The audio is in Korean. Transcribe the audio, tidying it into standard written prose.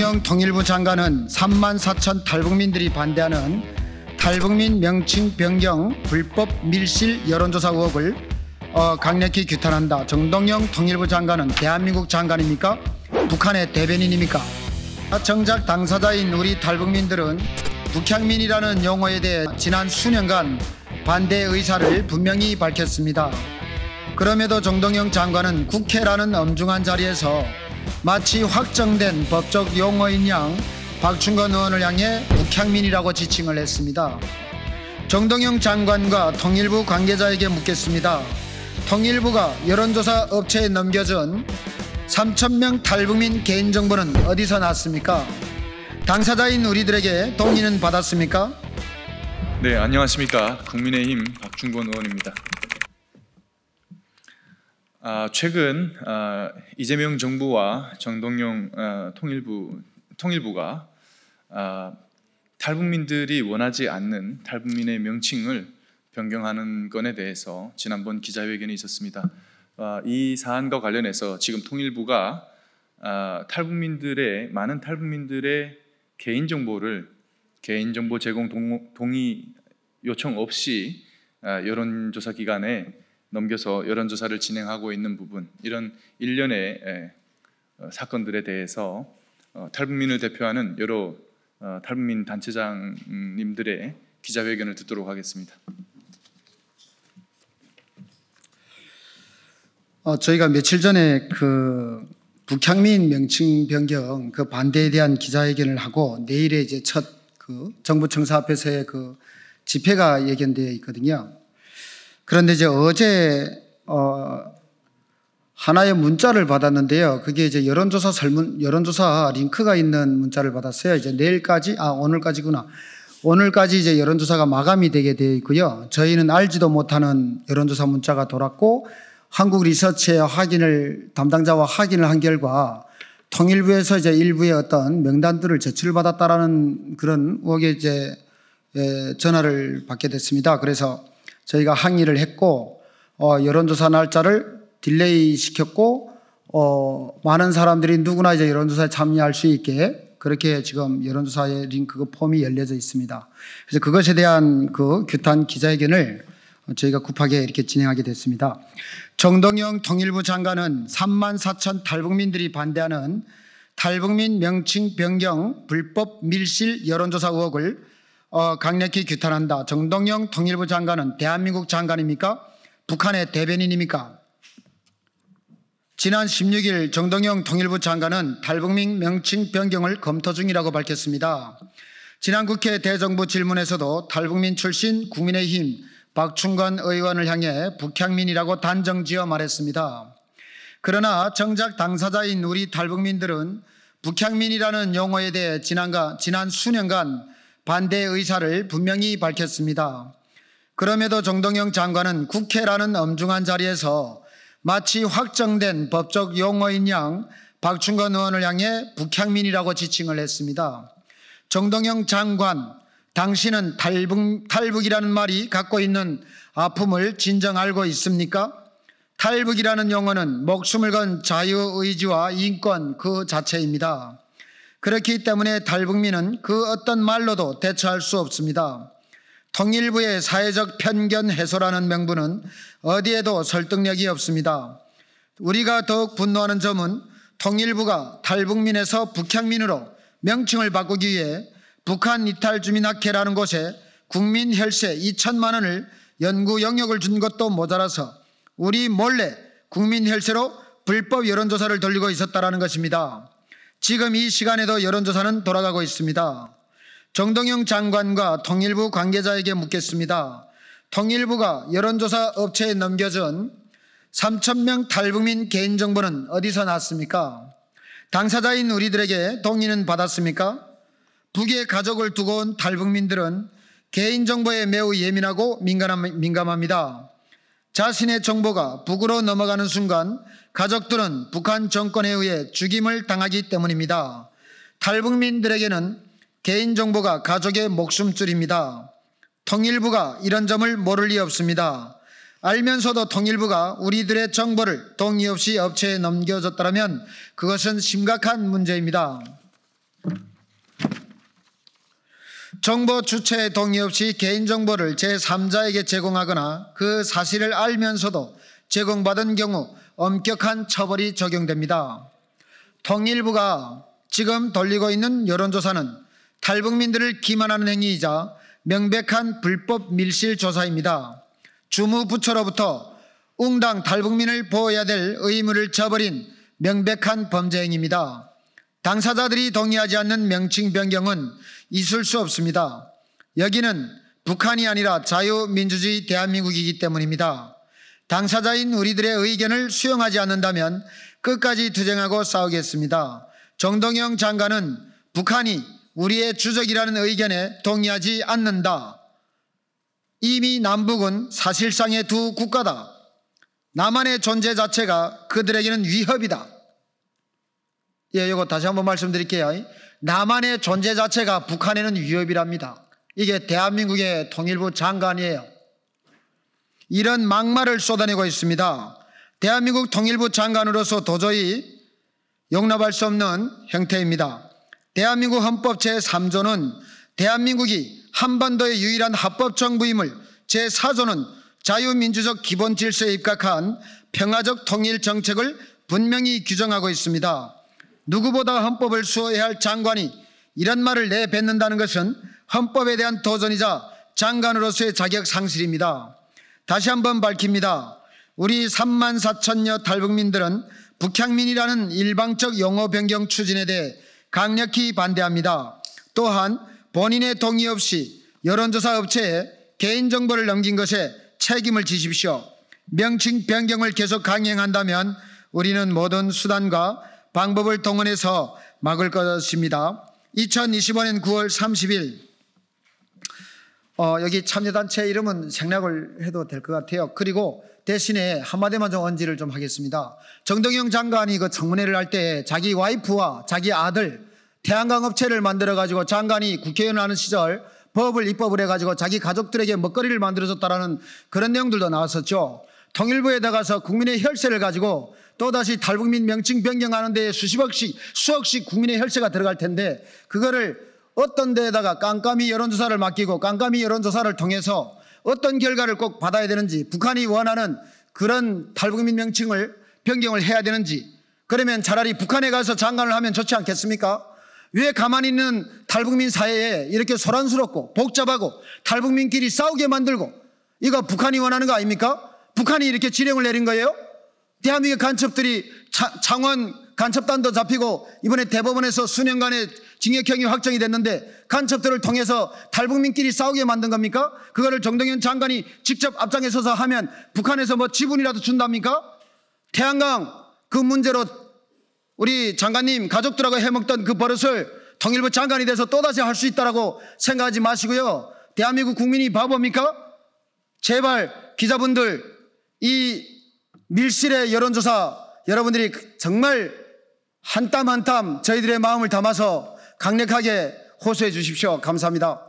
정동영 통일부 장관은 3만 4천 탈북민들이 반대하는 탈북민 명칭 변경 불법 밀실 여론조사 의혹을 강력히 규탄한다. 정동영 통일부 장관은 대한민국 장관입니까? 북한의 대변인입니까? 정작 당사자인 우리 탈북민들은 북향민이라는 용어에 대해 지난 수년간 반대 의사를 분명히 밝혔습니다. 그럼에도 정동영 장관은 국회라는 엄중한 자리에서 마치 확정된 법적 용어인 양 박충건 의원을 향해 북향민이라고 지칭을 했습니다. 정동영 장관과 통일부 관계자에게 묻겠습니다. 통일부가 여론조사 업체에 넘겨준 3,000명 탈북민 개인정보는 어디서 났습니까? 당사자인 우리들에게 동의는 받았습니까? 네, 안녕하십니까. 국민의힘 박충건 의원입니다. 최근 이재명 정부와 정동영 통일부가 탈북민들이 원하지 않는 탈북민의 명칭을 변경하는 건에 대해서 지난번 기자회견이 있었습니다. 이 사안과 관련해서 지금 통일부가 많은 탈북민들의 개인정보 제공 동의 요청 없이 여론조사 기관에 넘겨서 여론조사를 진행하고 있는 부분, 이런 일련의 사건들에 대해서 탈북민을 대표하는 여러 탈북민 단체장님들의 기자회견을 듣도록 하겠습니다. 저희가 며칠 전에 그 북향민 명칭 변경 그 반대에 대한 기자회견을 하고 내일에 이제 첫 그 정부 청사 앞에서의 그 집회가 예견되어 있거든요. 그런데 이제 어제 하나의 문자를 받았는데요. 그게 이제 여론조사 링크가 있는 문자를 받았어요. 이제 오늘까지구나. 오늘까지 이제 여론조사가 마감이 되게 되어 있고요. 저희는 알지도 못하는 여론조사 문자가 돌았고 한국 리서치의 담당자와 확인을 한 결과 통일부에서 이제 일부의 어떤 명단들을 제출받았다라는 그런 의혹에 이제 전화를 받게 됐습니다. 그래서 저희가 항의를 했고 여론조사 날짜를 딜레이 시켰고 많은 사람들이 누구나 이제 여론조사에 참여할 수 있게 그렇게 지금 여론조사의 링크 폼이 열려져 있습니다. 그래서 그것에 대한 그 규탄 기자회견을 저희가 급하게 이렇게 진행하게 됐습니다. 정동영 통일부 장관은 3만 4천 탈북민들이 반대하는 탈북민 명칭 변경 불법 밀실 여론조사 의혹을 강력히 규탄한다. 정동영 통일부 장관은 대한민국 장관입니까? 북한의 대변인입니까? 지난 16일 정동영 통일부 장관은 탈북민 명칭 변경을 검토 중이라고 밝혔습니다. 지난 국회 대정부 질문에서도 탈북민 출신 국민의힘 박충건 의원을 향해 북향민이라고 단정지어 말했습니다. 그러나 정작 당사자인 우리 탈북민들은 북향민이라는 용어에 대해 지난 수년간 반대 의사를 분명히 밝혔습니다. 그럼에도 정동영 장관은 국회라는 엄중한 자리에서 마치 확정된 법적 용어인 양 박충건 의원을 향해 북향민이라고 지칭을 했습니다. 정동영 장관, 당신은 탈북이라는 말이 갖고 있는 아픔을 진정 알고 있습니까? 탈북이라는 용어는 목숨을 건 자유의지와 인권 그 자체입니다. 그렇기 때문에 탈북민은 그 어떤 말로도 대처할 수 없습니다. 통일부의 사회적 편견 해소라는 명분은 어디에도 설득력이 없습니다. 우리가 더욱 분노하는 점은 통일부가 탈북민에서 북향민으로 명칭을 바꾸기 위해 북한 이탈 주민학회라는 곳에 국민 혈세 2천만 원을 연구 영역을 준 것도 모자라서 우리 몰래 국민 혈세로 불법 여론조사를 돌리고 있었다는 것입니다. 지금 이 시간에도 여론조사는 돌아가고 있습니다. 정동영 장관과 통일부 관계자에게 묻겠습니다. 통일부가 여론조사 업체에 넘겨준 3,000명 탈북민 개인정보는 어디서 났습니까? 당사자인 우리들에게 동의는 받았습니까? 북의 가족을 두고 온 탈북민들은 개인정보에 매우 예민하고 민감합니다. 자신의 정보가 북으로 넘어가는 순간 가족들은 북한 정권에 의해 죽임을 당하기 때문입니다. 탈북민들에게는 개인정보가 가족의 목숨줄입니다. 통일부가 이런 점을 모를 리 없습니다. 알면서도 통일부가 우리들의 정보를 동의 없이 업체에 넘겨줬다면 그것은 심각한 문제입니다. 정보 주체의 동의 없이 개인정보를 제3자에게 제공하거나 그 사실을 알면서도 제공받은 경우 엄격한 처벌이 적용됩니다. 통일부가 지금 돌리고 있는 여론조사는 탈북민들을 기만하는 행위이자 명백한 불법 밀실조사입니다. 주무부처로부터 웅당 탈북민을 보호해야 될 의무를 저버린 명백한 범죄 행위입니다. 당사자들이 동의하지 않는 명칭 변경은 있을 수 없습니다. 여기는 북한이 아니라 자유민주주의 대한민국이기 때문입니다. 당사자인 우리들의 의견을 수용하지 않는다면 끝까지 투쟁하고 싸우겠습니다. 정동영 장관은 북한이 우리의 주적이라는 의견에 동의하지 않는다. 이미 남북은 사실상의 두 국가다. 남한의 존재 자체가 그들에게는 위협이다. 예, 이거 다시 한번 말씀드릴게요. 남한의 존재 자체가 북한에는 위협이랍니다. 이게 대한민국의 통일부 장관이에요. 이런 막말을 쏟아내고 있습니다. 대한민국 통일부 장관으로서 도저히 용납할 수 없는 형태입니다. 대한민국 헌법 제3조는 대한민국이 한반도의 유일한 합법정부임을, 제4조는 자유민주적 기본질서에 입각한 평화적 통일정책을 분명히 규정하고 있습니다. 누구보다 헌법을 수호해야 할 장관이 이런 말을 내뱉는다는 것은 헌법에 대한 도전이자 장관으로서의 자격 상실입니다. 다시 한번 밝힙니다. 우리 3만 4천여 탈북민들은 북향민이라는 일방적 용어 변경 추진에 대해 강력히 반대합니다. 또한 본인의 동의 없이 여론조사 업체에 개인정보를 넘긴 것에 책임을 지십시오. 명칭 변경을 계속 강행한다면 우리는 모든 수단과 방법을 동원해서 막을 것입니다. 2025년 9월 30일 여기 참여단체 이름은 생략을 해도 될 것 같아요. 그리고 대신에 한마디만 좀 언지를 좀 하겠습니다. 정동영 장관이 그 청문회를 할 때 자기 와이프와 자기 아들 태양광 업체를 만들어가지고 장관이 국회의원을 하는 시절 법을 입법을 해가지고 자기 가족들에게 먹거리를 만들어줬다라는 그런 내용들도 나왔었죠. 통일부에 나가서 국민의 혈세를 가지고 또다시 탈북민 명칭 변경하는 데에 수억씩 국민의 혈세가 들어갈 텐데 그거를 어떤 데에다가 깜깜이 여론조사를 맡기고 깜깜이 여론조사를 통해서 어떤 결과를 꼭 받아야 되는지, 북한이 원하는 그런 탈북민 명칭을 변경을 해야 되는지, 그러면 차라리 북한에 가서 장관을 하면 좋지 않겠습니까? 왜 가만히 있는 탈북민 사회에 이렇게 소란스럽고 복잡하고 탈북민끼리 싸우게 만들고, 이거 북한이 원하는 거 아닙니까? 북한이 이렇게 지령을 내린 거예요? 대한민국 간첩들이 창원 간첩단도 잡히고 이번에 대법원에서 수년간의 징역형이 확정이 됐는데 간첩들을 통해서 탈북민끼리 싸우게 만든 겁니까? 그거를 정동영 장관이 직접 앞장에 서서 하면 북한에서 뭐 지분이라도 준답니까? 태양광 그 문제로 우리 장관님 가족들하고 해먹던 그 버릇을 통일부 장관이 돼서 또다시 할 수 있다고 생각하지 마시고요. 대한민국 국민이 바보입니까? 제발 기자분들 이 밀실의 여론조사 여러분들이 정말 한 땀 한 땀 저희들의 마음을 담아서 강력하게 호소해 주십시오. 감사합니다.